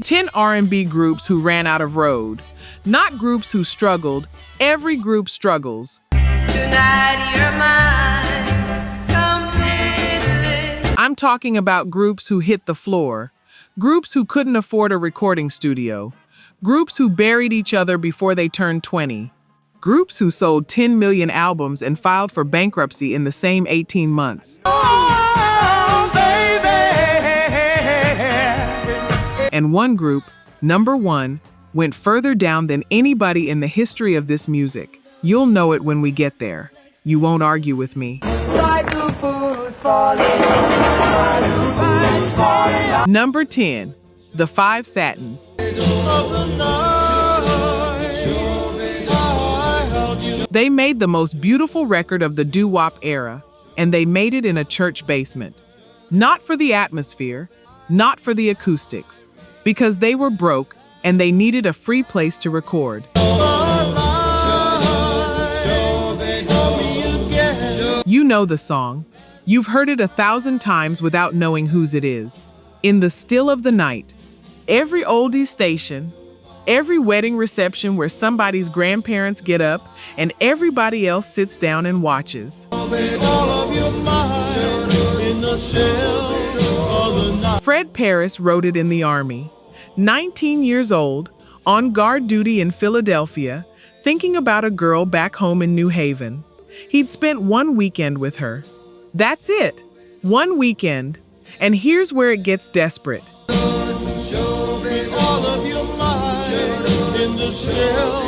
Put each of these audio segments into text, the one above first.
10 R&B groups who ran out of road. Not groups who struggled. Every group struggles. Tonight you're mine, completely. I'm talking about groups who hit the floor. Groups who couldn't afford a recording studio. Groups who buried each other before they turned 20. Groups who sold 10 million albums and filed for bankruptcy in the same 18 months. Oh, baby. And one group, number one, went further down than anybody in the history of this music. You'll know it when we get there. You won't argue with me. Number 10, the Five Satins. They made the most beautiful record of the doo-wop era, and they made it in a church basement. Not for the atmosphere, not for the acoustics, because they were broke and they needed a free place to record. You know the song. You've heard it 1,000 times without knowing whose it is. In the still of the night, every oldie station, every wedding reception where somebody's grandparents get up and everybody else sits down and watches. Fred Paris wrote it in the Army. 19 years old, on guard duty in Philadelphia, thinking about a girl back home in New Haven. He'd spent one weekend with her. That's it. One weekend. And here's where it gets desperate.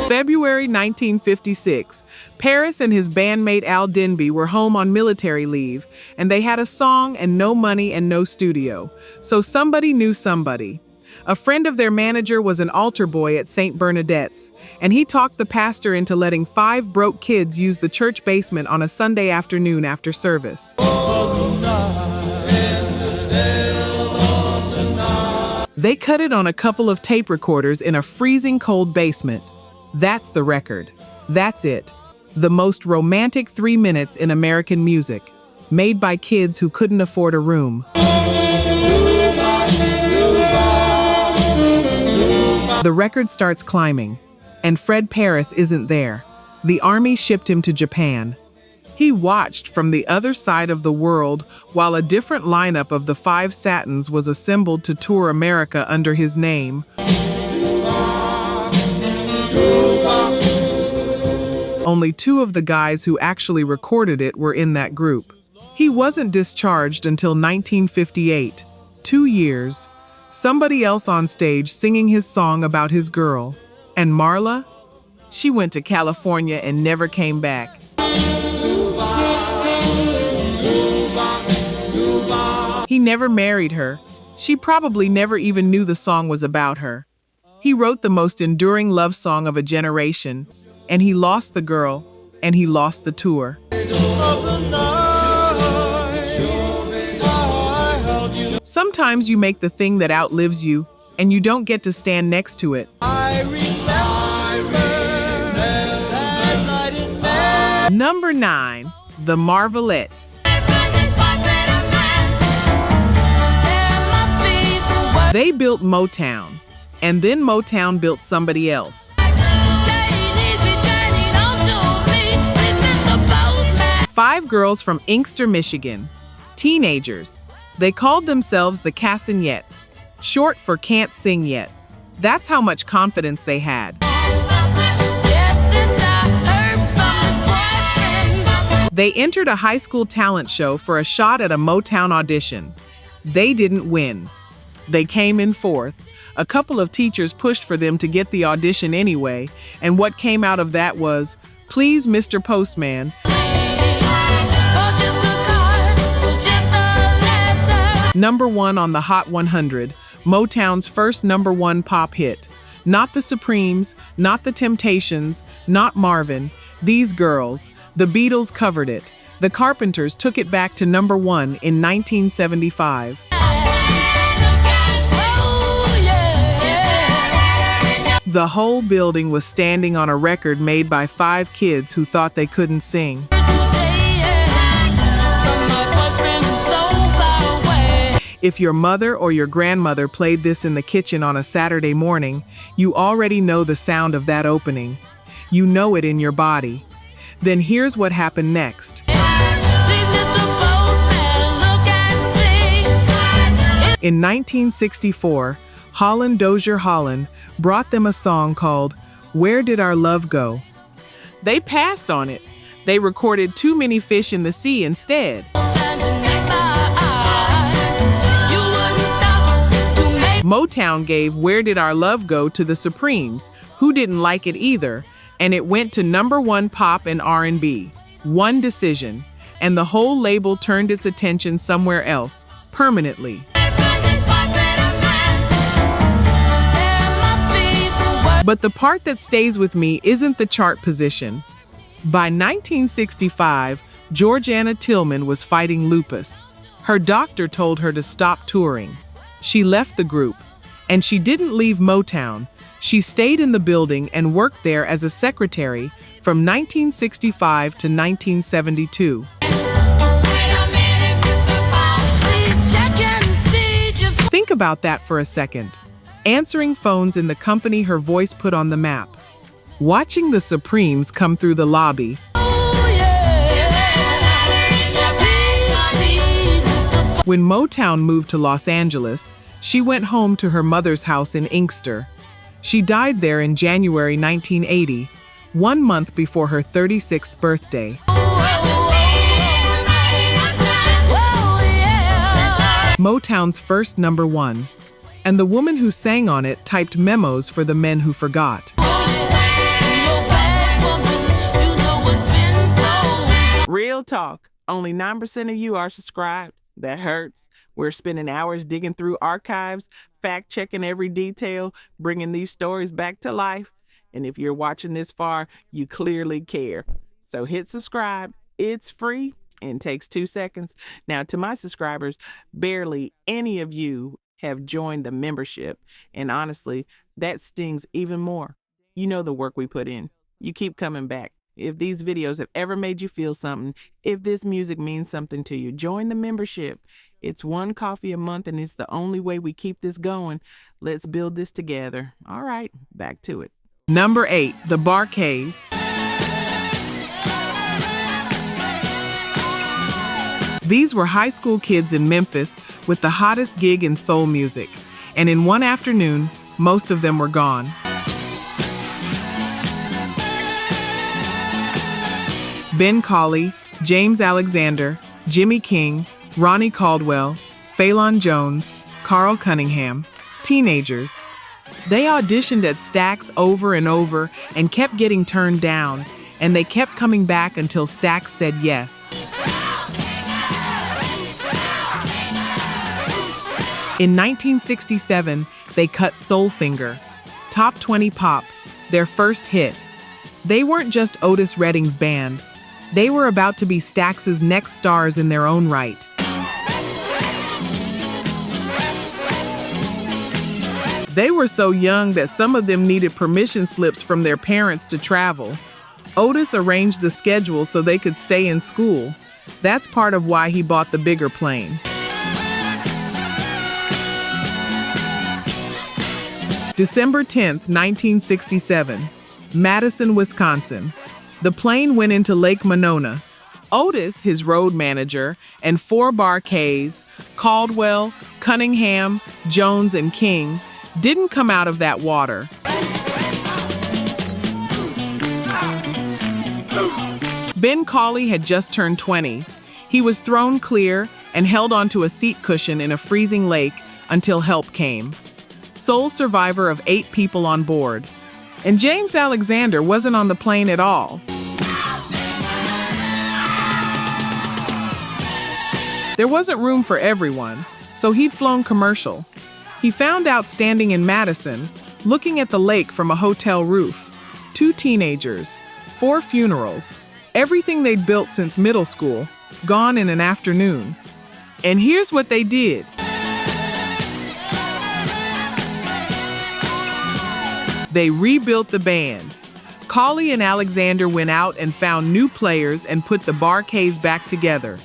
February 1956, Paris and his bandmate Al Denby were home on military leave, and they had a song and no money and no studio. So somebody knew somebody. A friend of their manager was an altar boy at St. Bernadette's, and he talked the pastor into letting 5 broke kids use the church basement on a Sunday afternoon after service. They cut it on a couple of tape recorders in a freezing cold basement. That's the record. That's it. The most romantic 3 minutes in American music, made by kids who couldn't afford a room. The record starts climbing, and Fred Paris isn't there. The Army shipped him to Japan. He watched from the other side of the world while a different lineup of the Five Satins was assembled to tour America under his name. Only 2 of the guys who actually recorded it were in that group. He wasn't discharged until 1958, 2 years. Somebody else on stage singing his song about his girl. And Marla? She went to California and never came back. He never married her. She probably never even knew the song was about her. He wrote the most enduring love song of a generation, and he lost the girl, and he lost the tour. Sometimes you make the thing that outlives you, and you don't get to stand next to it. Number 9, the Marvelettes. They built Motown, and then Motown built somebody else. 5 girls from Inkster, Michigan. Teenagers. They called themselves the Cassignettes, short for Can't Sing Yet. That's how much confidence they had. They entered a high school talent show for a shot at a Motown audition. They didn't win. They came in 4th. A couple of teachers pushed for them to get the audition anyway, and what came out of that was, "Please, Mr. Postman." Number 1 on the Hot 100, Motown's first number 1 pop hit. Not the Supremes, not the Temptations, not Marvin. These girls, the Beatles covered it. The Carpenters took it back to number 1 in 1975. The whole building was standing on a record made by 5 kids who thought they couldn't sing. If your mother or your grandmother played this in the kitchen on a Saturday morning, you already know the sound of that opening. You know it in your body. Then here's what happened next. In 1964, Holland Dozier Holland brought them a song called Where Did Our Love Go? They passed on it. They recorded Too Many Fish in the Sea instead. Motown gave Where Did Our Love Go to the Supremes, who didn't like it either, and it went to #1 pop and R&B. One decision, and the whole label turned its attention somewhere else, permanently. But the part that stays with me isn't the chart position. By 1965, Georgeanna Tillman was fighting lupus. Her doctor told her to stop touring. She left the group, and she didn't leave Motown. She stayed in the building and worked there as a secretary from 1965 to 1972. Think about that for a second. Answering phones in the company her voice put on the map. Watching the Supremes come through the lobby. When Motown moved to Los Angeles, she went home to her mother's house in Inkster. She died there in January 1980, 1 month before her 36th birthday. Motown's first #1. And the woman who sang on it typed memos for the men who forgot. Real talk, only 9% of you are subscribed. That hurts. We're spending hours digging through archives, fact-checking every detail, bringing these stories back to life. And if you're watching this far, you clearly care. So hit subscribe. It's free and takes 2 seconds. Now, to my subscribers, barely any of you have joined the membership. And honestly, that stings even more. You know the work we put in. You keep coming back. If these videos have ever made you feel something, if this music means something to you, join the membership. It's $1 coffee a month, and it's the only way we keep this going. Let's build this together. All right, back to it. #8, the Bar-Kays. These were high school kids in Memphis with the hottest gig in soul music. And in one afternoon, most of them were gone. Ben Colley, James Alexander, Jimmy King, Ronnie Caldwell, Phelan Jones, Carl Cunningham, teenagers. They auditioned at Stax over and over and kept getting turned down, and they kept coming back until Stax said yes. In 1967, they cut Soulfinger, Top 20 Pop, their first hit. They weren't just Otis Redding's band. They were about to be Stax's next stars in their own right. They were so young that some of them needed permission slips from their parents to travel. Otis arranged the schedule so they could stay in school. That's part of why he bought the bigger plane. December 10th, 1967, Madison, Wisconsin. The plane went into Lake Monona. Otis, his road manager, and 4 Bar-Kays, Caldwell, Cunningham, Jones, and King, didn't come out of that water. Ben Colley had just turned 20. He was thrown clear and held onto a seat cushion in a freezing lake until help came. Sole survivor of 8 people on board. And James Alexander wasn't on the plane at all. There wasn't room for everyone, so he'd flown commercial. He found out standing in Madison, looking at the lake from a hotel roof. 2 teenagers, 4 funerals, everything they'd built since middle school, gone in an afternoon. And here's what they did. They rebuilt the band. Colley and Alexander went out and found new players and put the Bar-Kays back together.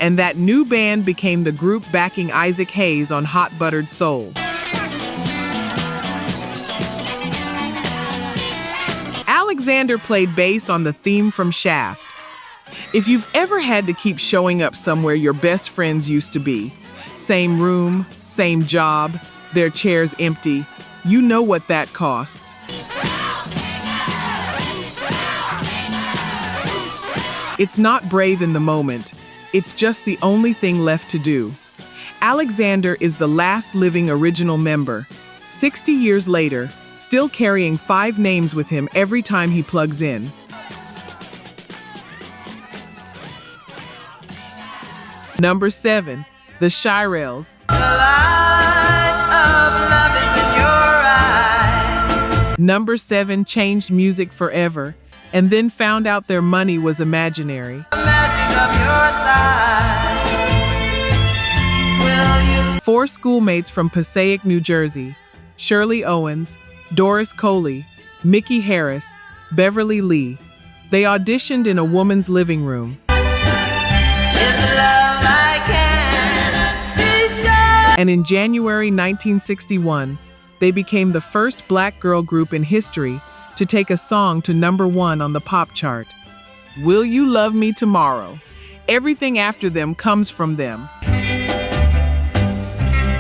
and that new band became the group backing Isaac Hayes on Hot Buttered Soul. Alexander played bass on the theme from Shaft. If you've ever had to keep showing up somewhere your best friends used to be, same room, same job, their chairs empty, you know what that costs. It's not brave in the moment. It's just the only thing left to do. Alexander is the last living original member. 60 years later, still carrying 5 names with him every time he plugs in. Number 7, the Shirelles. The light of love is in your eyes. Number 7 changed music forever, and then found out their money was imaginary. The magic of your side. Will you 4 schoolmates from Passaic, New Jersey, Shirley Owens, Doris Coley, Mickey Harris, Beverly Lee. They auditioned in a woman's living room. And in January 1961, they became the first black girl group in history to take a song to number 1 on the pop chart. Will You Love Me Tomorrow? Everything after them comes from them.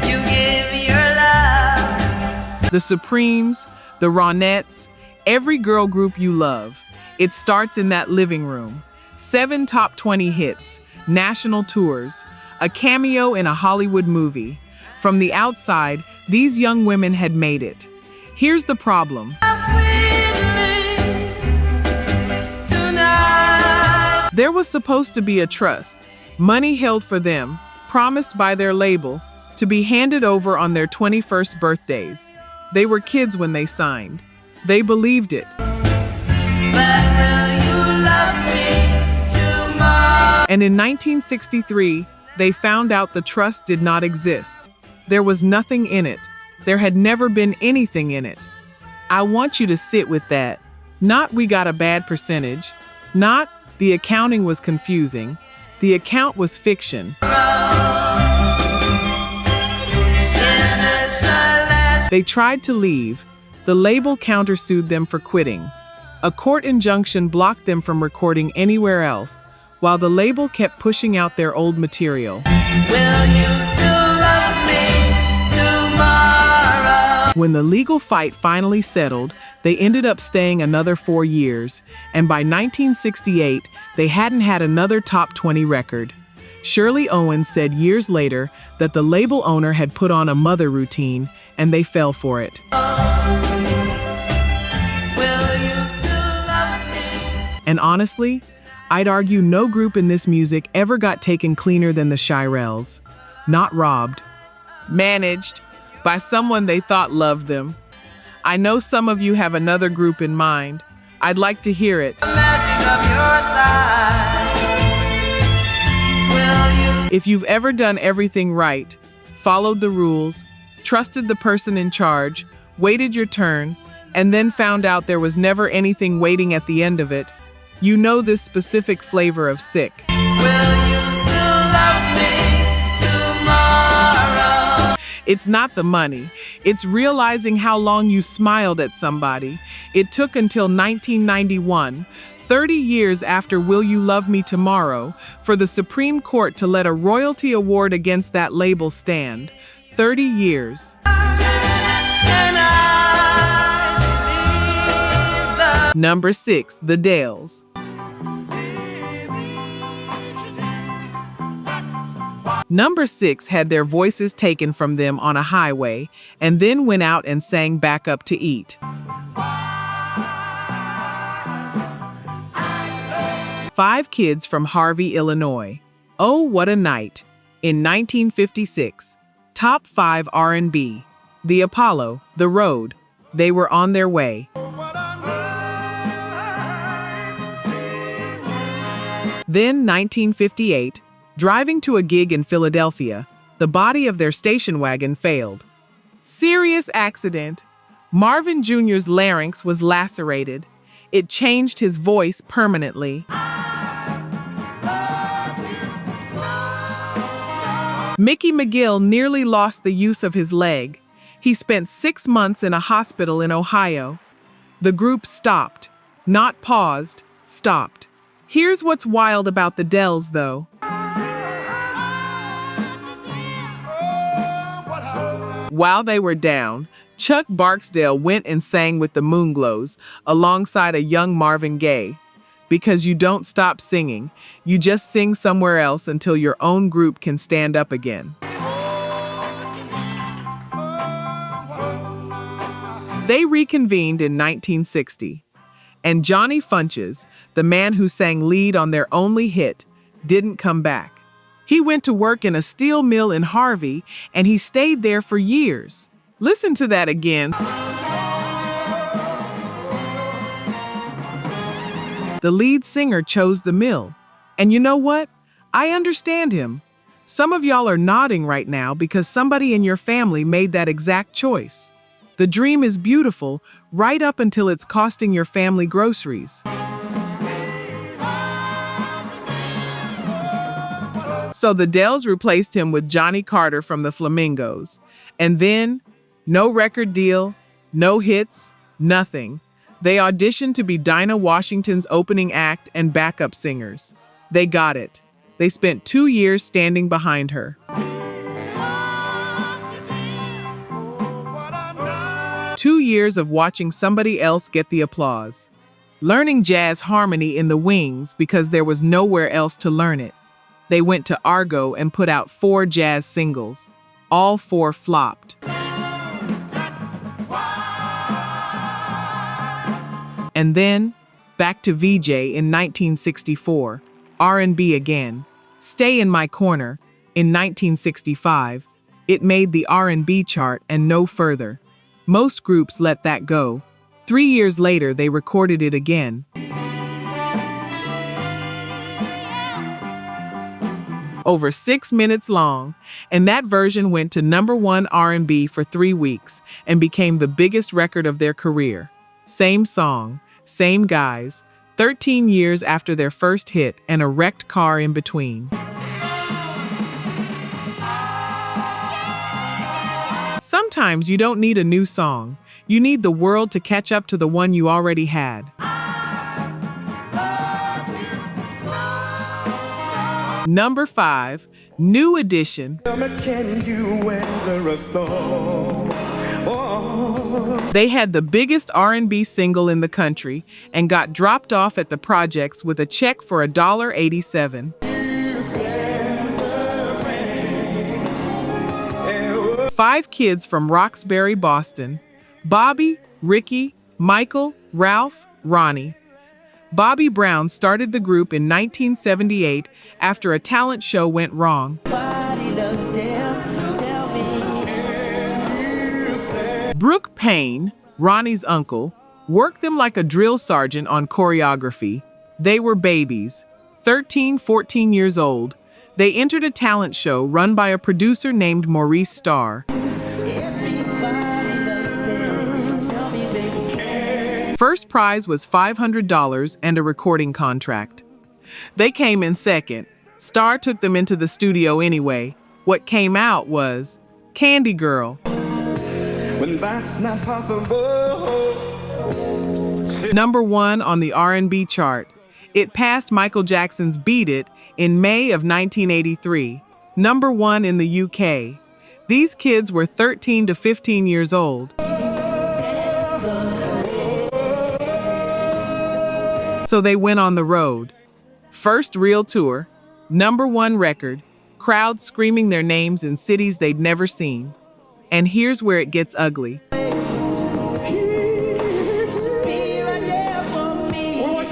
You give your love. The Supremes, the Ronettes, every girl group you love. It starts in that living room. 7 top 20 hits, national tours, a cameo in a Hollywood movie. From the outside, these young women had made it. Here's the problem. There was supposed to be a trust, money held for them, promised by their label, to be handed over on their 21st birthdays. They were kids when they signed. They believed it. But will you love me tomorrow? And in 1963, they found out the trust did not exist. There was nothing in it. There had never been anything in it. I want you to sit with that. Not we got a bad percentage. Not the accounting was confusing. The account was fiction. They tried to leave. The label countersued them for quitting. A court injunction blocked them from recording anywhere else, while the label kept pushing out their old material. Will you still love me tomorrow? When the legal fight finally settled, they ended up staying another 4 years, and by 1968, they hadn't had another top 20 record. Shirley Owens said years later that the label owner had put on a mother routine, and they fell for it. Will you still love me? And honestly, I'd argue no group in this music ever got taken cleaner than the Shirelles. Not robbed. Managed by someone they thought loved them. I know some of you have another group in mind. I'd like to hear it. The magic of your side. Will you If you've ever done everything right, followed the rules, trusted the person in charge, waited your turn, and then found out there was never anything waiting at the end of it, you know this specific flavor of sick. Will you still love me tomorrow? It's not the money. It's realizing how long you smiled at somebody. It took until 1991, 30 years after Will You Love Me Tomorrow, for the Supreme Court to let a royalty award against that label stand. 30 years. Can I believe the Number 6, the Dales. Number 6 had their voices taken from them on a highway and then went out and sang Back Up to Eat. 5 kids from Harvey, Illinois. Oh, What a Night. In 1956. Top 5 R&B. The Apollo, The Road. They were on their way. Then 1958. Driving to a gig in Philadelphia, the body of their station wagon failed. Serious accident. Marvin Junior's larynx was lacerated. It changed his voice permanently. Mickey McGill nearly lost the use of his leg. He spent 6 months in a hospital in Ohio. The group stopped. Not paused, stopped. Here's what's wild about the Dells, though. While they were down, Chuck Barksdale went and sang with the Moonglows alongside a young Marvin Gaye. Because you don't stop singing, you just sing somewhere else until your own group can stand up again. They reconvened in 1960, and Johnny Funches, the man who sang lead on their only hit, didn't come back. He went to work in a steel mill in Harvey, and he stayed there for years. Listen to that again. The lead singer chose the mill. And you know what? I understand him. Some of y'all are nodding right now because somebody in your family made that exact choice. The dream is beautiful right up until it's costing your family groceries. So the Dells replaced him with Johnny Carter from the Flamingos. And then, no record deal, no hits, nothing. They auditioned to be Dinah Washington's opening act and backup singers. They got it. They spent 2 years standing behind her. 2 years of watching somebody else get the applause. Learning jazz harmony in the wings because there was nowhere else to learn it. They went to Argo and put out 4 jazz singles. All 4 flopped. And then, back to VJ in 1964, R&B again. Stay in My Corner, in 1965. It made the R&B chart and no further. Most groups let that go. 3 years later, they recorded it again. Over 6 minutes long, and that version went to #1 R&B for 3 weeks and became the biggest record of their career. Same song, same guys, 13 years after their first hit and a wrecked car in between. Sometimes you don't need a new song. You need the world to catch up to the one you already had. Number 5, New Edition. They had the biggest R&B single in the country and got dropped off at the projects with a check for $1.87. 5 kids from Roxbury, Boston. Bobby, Ricky, Michael, Ralph, Ronnie. Bobby Brown started the group in 1978 after a talent show went wrong. Brooke Payne, Ronnie's uncle, worked them like a drill sergeant on choreography. They were babies, 13, 14 years old. They entered a talent show run by a producer named Maurice Starr. First prize was $500 and a recording contract. They came in second. Starr took them into the studio anyway. What came out was Candy Girl. When that's not possible. #1 on the R&B chart. It passed Michael Jackson's Beat It in May of 1983. #1 in the UK. These kids were 13 to 15 years old. So they went on the road. First real tour, #1 record, crowds screaming their names in cities they'd never seen. And here's where it gets ugly.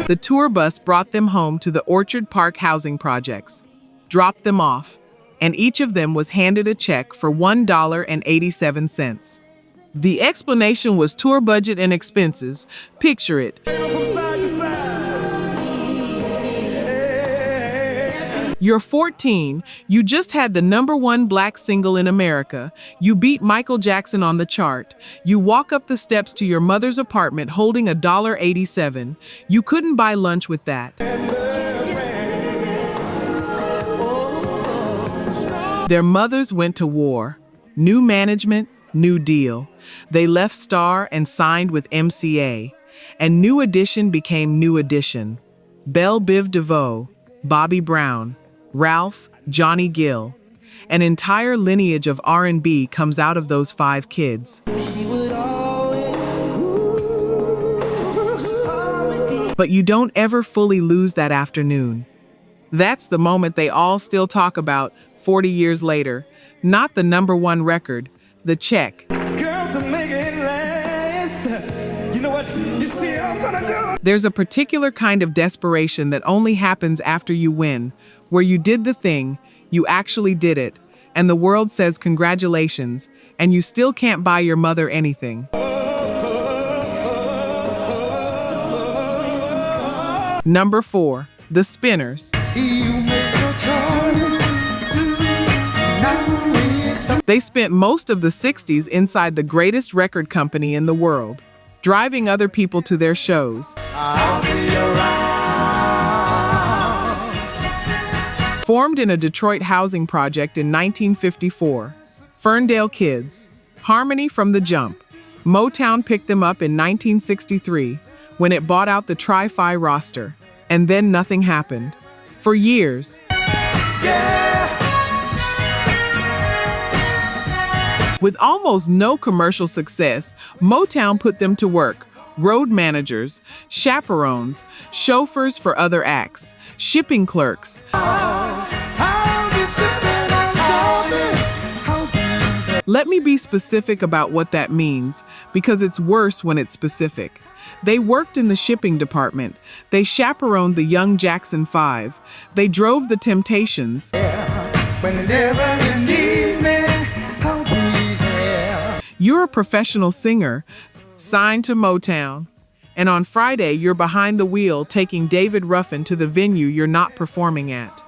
The tour bus brought them home to the Orchard Park housing projects, dropped them off, and each of them was handed a check for $1.87. The explanation was tour budget and expenses. Picture it. You're 14, you just had the #1 black single in America, you beat Michael Jackson on the chart, you walk up the steps to your mother's apartment holding $1.87. You couldn't buy lunch with that. Their mothers went to war. New management, new deal. They left Star and signed with MCA. And New Edition became New Edition. Belle Biv DeVoe, Bobby Brown, Ralph, Johnny Gill. An entire lineage of R&B comes out of those 5 kids. But you don't ever fully lose that afternoon. That's the moment they all still talk about 40 years later. Not the #1 record, the check. Girl, to make it last. You know what? You see, I'm gonna do. There's a particular kind of desperation that only happens after you win, where you did the thing, you actually did it, and the world says congratulations, and you still can't buy your mother anything. Number 4, The Spinners. They spent most of the 60s inside the greatest record company in the world, driving other people to their shows. Formed in a Detroit housing project in 1954, Ferndale Kids, Harmony from the jump. Motown picked them up in 1963 when it bought out the Tri-Fi roster, and then nothing happened. For years. With almost no commercial success, Motown put them to work. Road managers, chaperones, chauffeurs for other acts, shipping clerks. Let me be specific about what that means, because it's worse when it's specific. They worked in the shipping department. They chaperoned the young Jackson 5. They drove the Temptations. Whenever you need me, I'll be there. You're a professional singer, signed to Motown. And on Friday, you're behind the wheel taking David Ruffin to the venue you're not performing at.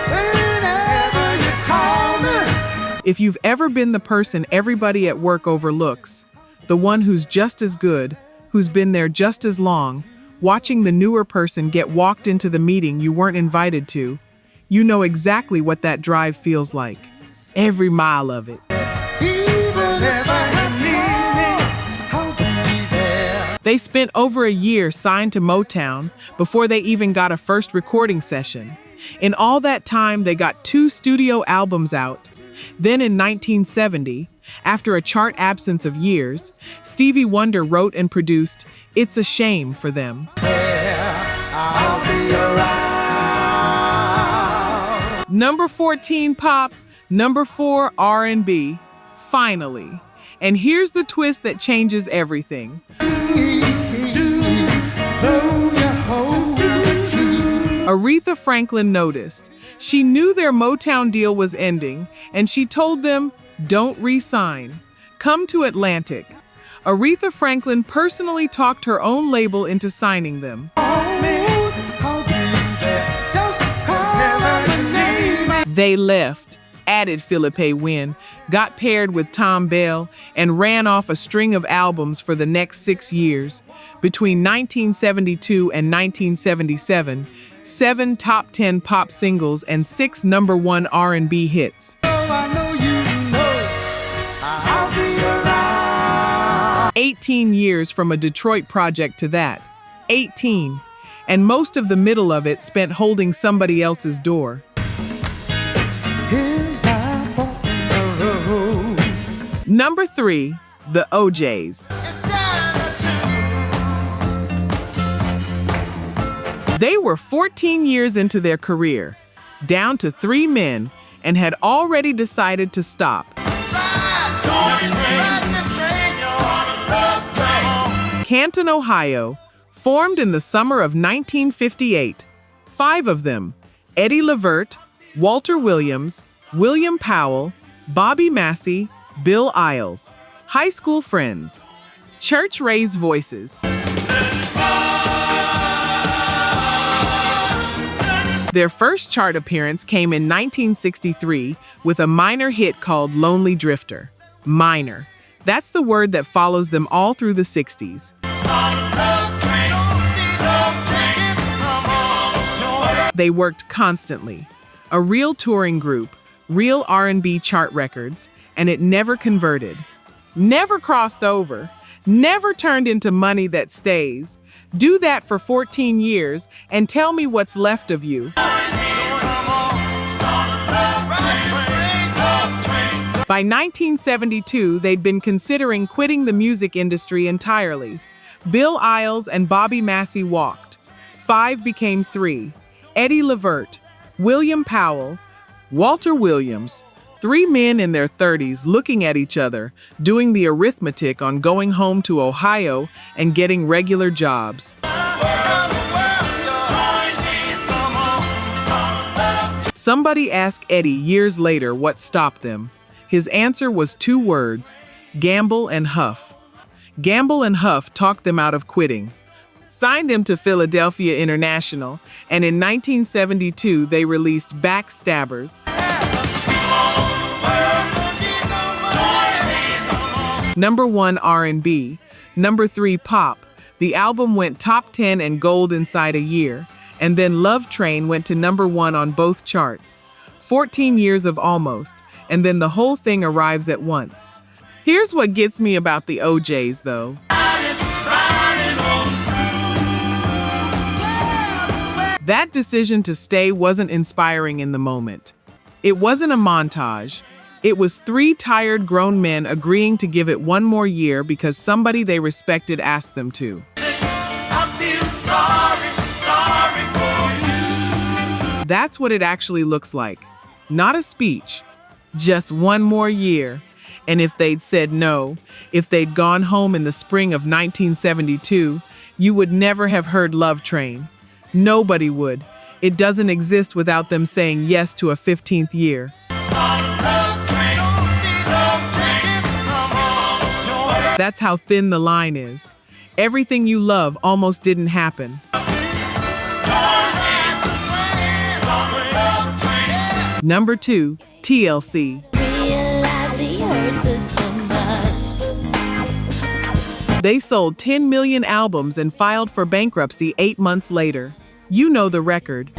Whenever you call me. If you've ever been the person everybody at work overlooks, the one who's just as good, who's been there just as long, watching the newer person get walked into the meeting you weren't invited to, you know exactly what that drive feels like. Every mile of it. They spent over a year signed to Motown before they even got a first recording session. In all that time, they got 2 studio albums out. Then in 1970, after a chart absence of years, Stevie Wonder wrote and produced It's a Shame for them. I'll be around. Number 14 pop, number 4 R&B, finally. And here's the twist that changes everything. Aretha Franklin noticed. She knew their Motown deal was ending, and she told them, don't re-sign. Come to Atlantic. Aretha Franklin personally talked her own label into signing them. They left, added Philippe Wynne, got paired with Tom Bell, and ran off a string of albums for the next 6 years. Between 1972 and 1977, 7 top 10 pop singles and 6 #1 R&B hits. 18 years from a Detroit project to that. 18. And most of the middle of it spent holding somebody else's door. Number 3, the OJs. They were 14 years into their career, down to 3 men, and had already decided to stop. Canton, Ohio, formed in the summer of 1958. 5 of them, Eddie Levert, Walter Williams, William Powell, Bobby Massey, Bill Isles. High school friends. Church-raised voices. Their first chart appearance came in 1963 with a minor hit called Lonely Drifter. Minor. That's the word that follows them all through the 60s. They worked constantly. A real touring group, real R&B chart records, and it never converted. Never crossed over. Never turned into money that stays. Do that for 14 years and tell me what's left of you. By 1972, they'd been considering quitting the music industry entirely. Bill Isles and Bobby Massey walked. Five became three. Eddie Levert, William Powell, Walter Williams, three men in their 30s looking at each other, doing the arithmetic on going home to Ohio and getting regular jobs. Somebody asked Eddie years later what stopped them. His answer was two words: Gamble and Huff. Gamble and Huff talked them out of quitting, signed them to Philadelphia International, and in 1972 they released Backstabbers. Number 1 R&B, number 3 pop. The album went top 10 and gold inside a year, and then Love Train went to number 1 on both charts. 14 years of almost, and then the whole thing arrives at once. Here's what gets me about the OJs, though. That decision to stay wasn't inspiring in the moment. It wasn't a montage. It was 3 tired grown men agreeing to give it one more year because somebody they respected asked them to. I feel sorry for you. That's what it actually looks like. Not a speech. Just one more year. And if they'd said no, if they'd gone home in the spring of 1972, you would never have heard Love Train. Nobody would. It doesn't exist without them saying yes to a 15th year. That's how thin the line is. Everything you love almost didn't happen. Number 2, TLC. They sold 10 million albums and filed for bankruptcy 8 months later. You know the record.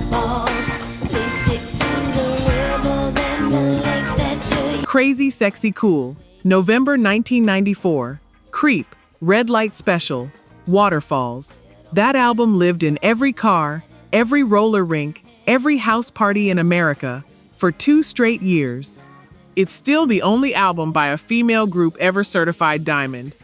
Crazy Sexy Cool, November 1994. Creep, Red Light Special, Waterfalls. That album lived in every car, every roller rink, every house party in America for 2 straight years. It's still the only album by a female group ever certified diamond.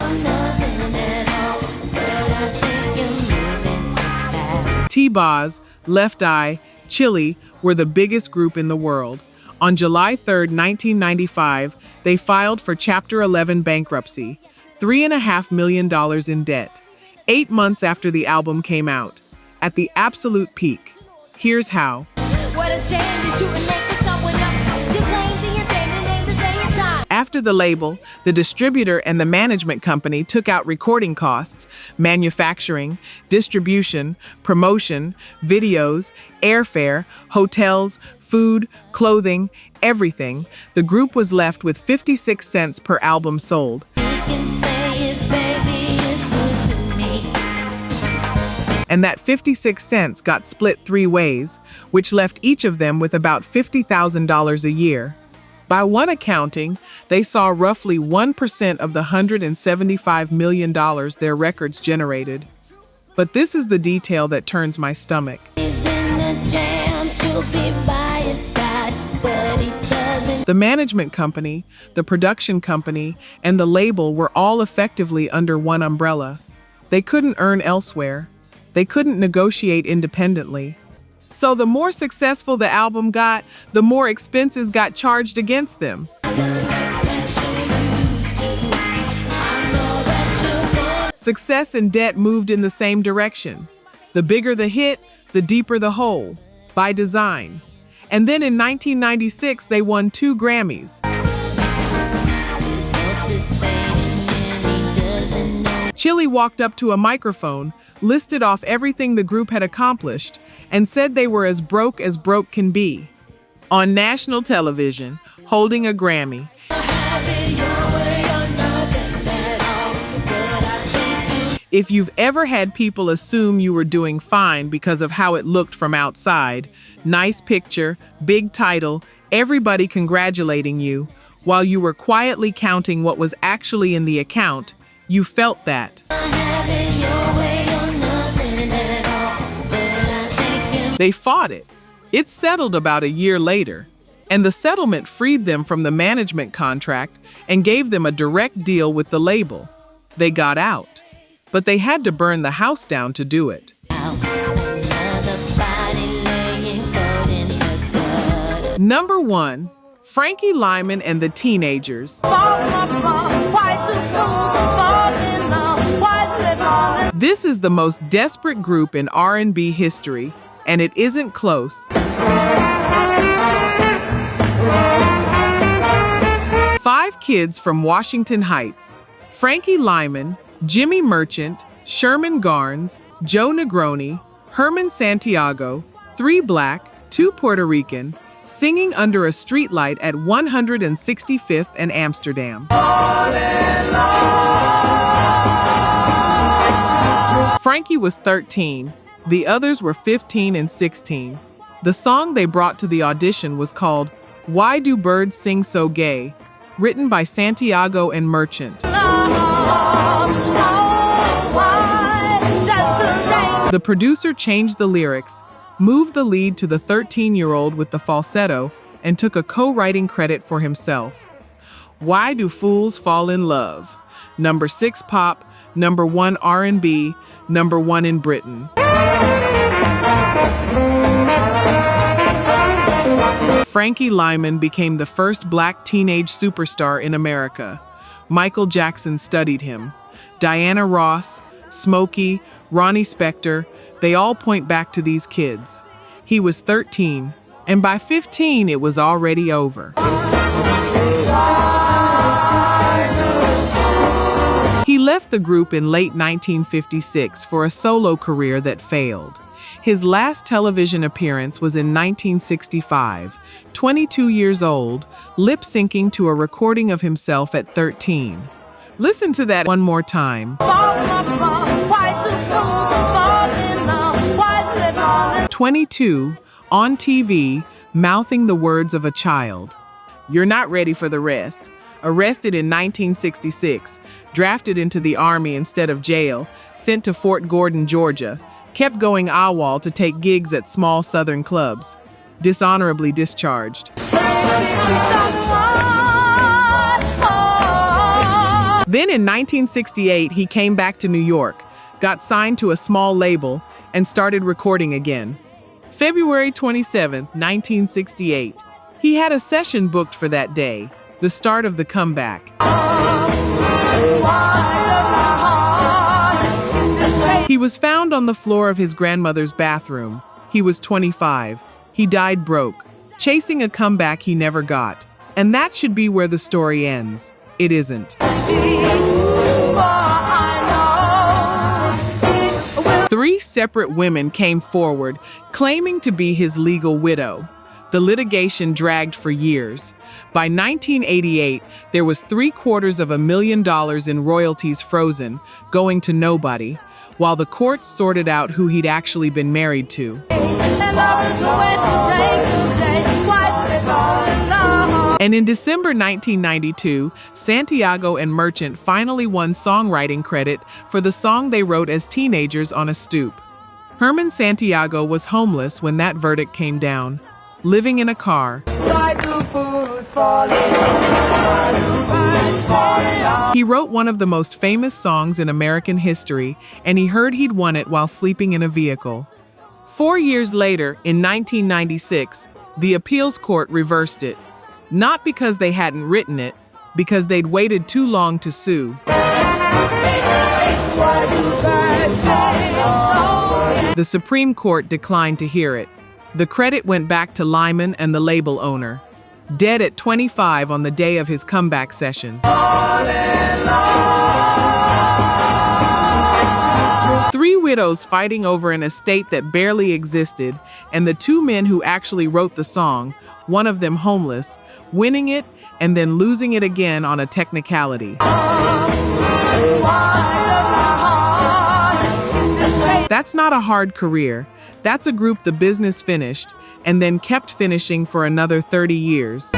T-Boz, Left Eye, Chili were the biggest group in the world. On July 3, 1995, they filed for Chapter 11 bankruptcy, $3.5 million in debt, 8 months after the album came out. At the absolute peak. Here's how. What a shame you shouldn't make for someone else. You claim the entertainment and the day and time. After the label, the distributor and the management company took out recording costs, manufacturing, distribution, promotion, videos, airfare, hotels, food, clothing, everything, the group was left with 56 cents per album sold. And that 56 cents got split 3 ways, which left each of them with about $50,000 a year. By one accounting, they saw roughly 1% of the $175 million their records generated. But this is the detail that turns my stomach. The management company, the production company, and the label were all effectively under one umbrella. They couldn't earn elsewhere. They couldn't negotiate independently. So the more successful the album got, the more expenses got charged against them. Success and debt moved in the same direction. The bigger the hit, the deeper the hole, by design. And then in 1996, they won 2 Grammys. Chili walked up to a microphone, listed off everything the group had accomplished, and said they were as broke can be. On national television, holding a Grammy. If you've ever had people assume you were doing fine because of how it looked from outside, nice picture, big title, everybody congratulating you, while you were quietly counting what was actually in the account, you felt that. They fought it. It settled about a year later, and the settlement freed them from the management contract and gave them a direct deal with the label. They got out, but they had to burn the house down to do it. Number 1, Frankie, Lymon and the Teenagers. This is the most desperate group in R&B history, and it isn't close. 5 kids from Washington Heights: Frankie Lymon, Jimmy Merchant, Sherman Garnes, Joe Negroni, Herman Santiago, 3 black, 2 Puerto Rican, singing under a streetlight at 165th and Amsterdam. Frankie was 13. The others were 15 and 16. The song they brought to the audition was called "Why Do Birds Sing So Gay?", written by Santiago and Merchant. The producer changed the lyrics, moved the lead to the 13-year-old with the falsetto, and took a co-writing credit for himself. Why Do Fools Fall in Love? Number 6 pop, number 1 R&B, number 1 in Britain. Frankie Lymon became the first black teenage superstar in America. Michael Jackson studied him. Diana Ross, Smokey, Ronnie Spector, they all point back to these kids. He was 13, and by 15 it was already over. He left the group in late 1956 for a solo career that failed. His last television appearance was in 1965, 22 years old, lip-syncing to a recording of himself at 13. Listen to that one more time. 22, on TV, mouthing the words of a child. You're not ready for the rest. Arrested in 1966, drafted into the Army instead of jail, sent to Fort Gordon, Georgia, kept going AWOL to take gigs at small Southern clubs, dishonorably discharged. Then in 1968, he came back to New York, got signed to a small label, and started recording again. February 27, 1968, he had a session booked for that day, the start of the comeback. He was found on the floor of his grandmother's bathroom. He was 25. He died broke, chasing a comeback he never got. And that should be where the story ends. It isn't. 3 separate women came forward, claiming to be his legal widow. The litigation dragged for years. By 1988, there was $750,000 in royalties frozen, going to nobody, while the courts sorted out who he'd actually been married to. And in December 1992, Santiago and Merchant finally won songwriting credit for the song they wrote as teenagers on a stoop. Herman Santiago was homeless when that verdict came down, living in a car. He wrote one of the most famous songs in American history, and he heard he'd won it while sleeping in a vehicle. 4 years later, in 1996, the appeals court reversed it. Not because they hadn't written it, because they'd waited too long to sue. The Supreme Court declined to hear it. The credit went back to Lymon and the label owner, dead at 25 on the day of his comeback session. 3 widows fighting over an estate that barely existed, and the 2 men who actually wrote the song, one of them homeless, winning it and then losing it again on a technicality. That's not a hard career. That's a group the business finished and then kept finishing for another 30 years.